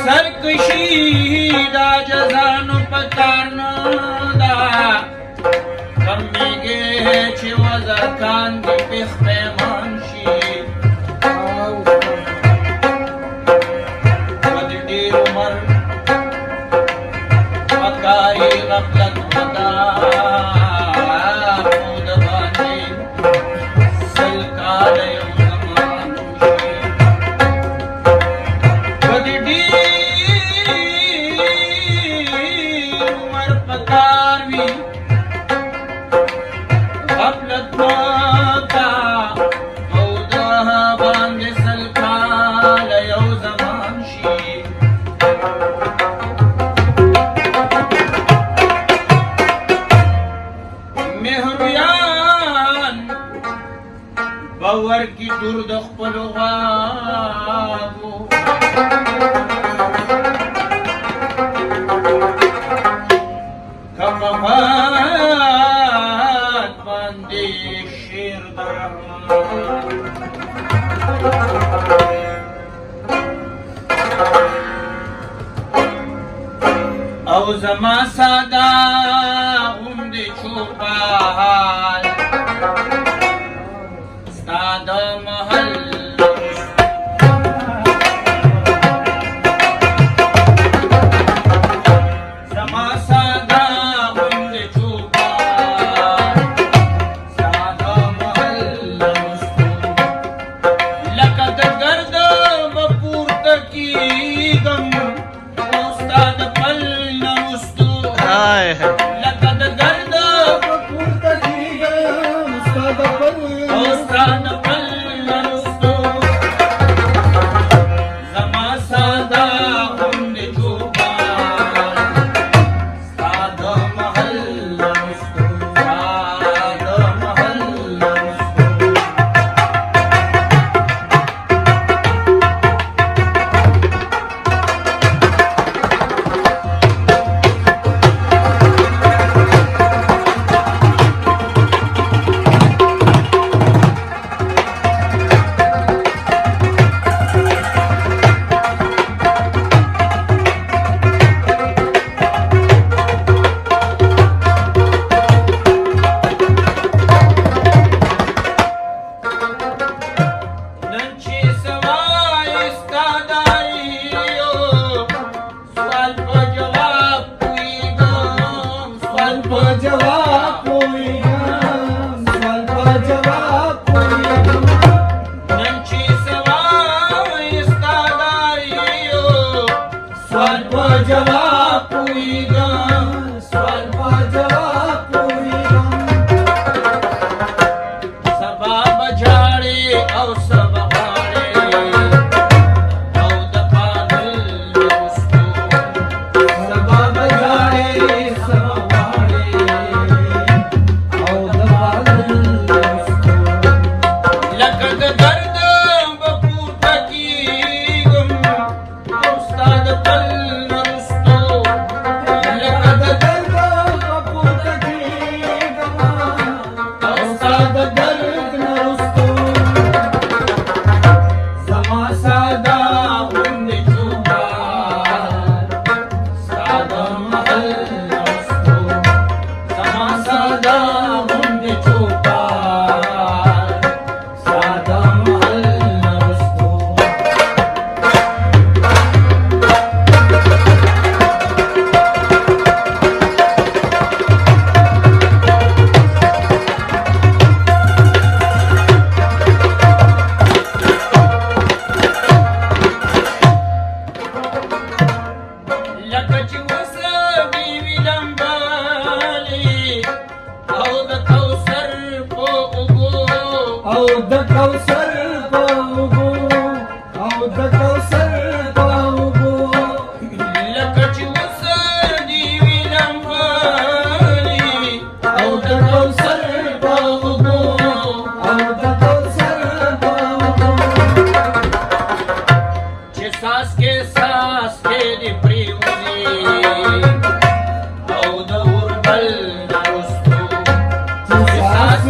سرکشی دا جزانو پکارنا دا کمیگه چی وزرکان دی پیخ پیمان شی ودی دیر عمر پکاری غفلت مدا مود باندی سلکال یو زمان شی ودی دیر عمر پکاروی غفلت مدا مود باندی سلکال یو زمان شی باور کی دور د خپل غاغو کمهات باندې شیر درحمان او زما ساده غوندې چوپال ساده محل زما ساده غوندې چوپال ساده محل لکه د ګرد به پورته کېږم او ستا د پل نه وروستو لکه د ګرد به پورته کېږم ستا د پل ستا د پل نه وروستو زما ساده غوندې چوپال ستا د محل نه وروستو ستا د محل نه وروستو نن چې سوای ستا داریو سوال په جواب پوهېږم سوال په جواب پوهېږم سوال په جواب پوهېږم نن چې سوای ستا داریو سوال په جواب پوهېږم سوال په جواب پوهېږم سبا به ژاړې او سبا غواړې او د پاگل نه وروستو سبا به ژاړې سبا غواړې او د پاگل نه وروستو لکه د درد به پورته کېږم او ستا د پل نه وروستو لکه د درد به پورته کېږم او ستا د درد نه وروستو زما ساده غوندې چوپال ستا د محل نه وروستو زما ساده غوندې چوپال ستا د محل نه وروستو لکه چې اوسه بیوي لمبالې او د کوثر په اوبو او د کوثر په اوبو او د کوثر په اوبو لکه چې اوسه بیوي لمبالې او د کوثر په اوبو او د کوثر په اوبو چې ساس کې دې پرېوځي او د اوربل نه وروستو چې ساس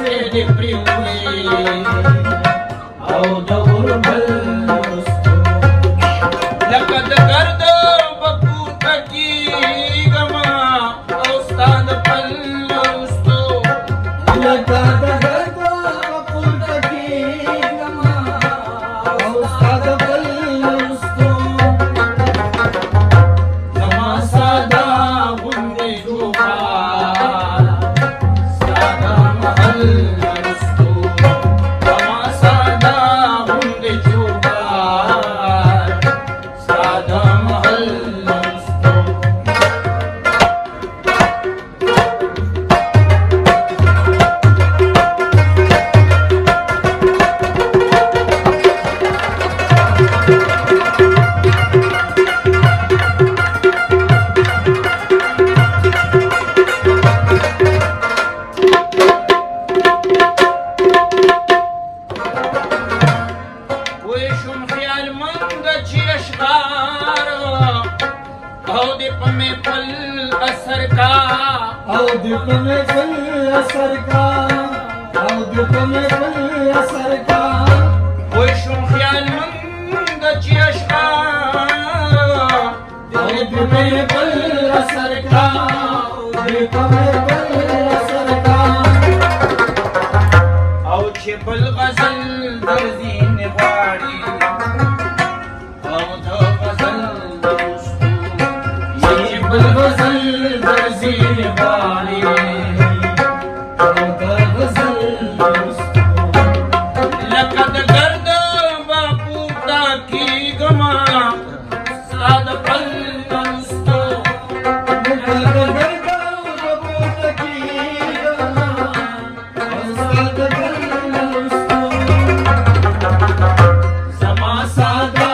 کې دې پرېوځي او د اوربل نه وروستو لکه اشعار او د پمه پل اثر کا او د پمه پل اثر کا او د پمه پل اثر کا وای شوم خیال مند چې اشعار او د پمه پل اثر کا او د پمه پل اثر کا او چې بل غزل درځین غواړي او د غزل دوستو چې بل غزل درځین غواړي او د غزل دوستو لکه د ګرد به پورته کېږم ستا د پل دوستو زما ساده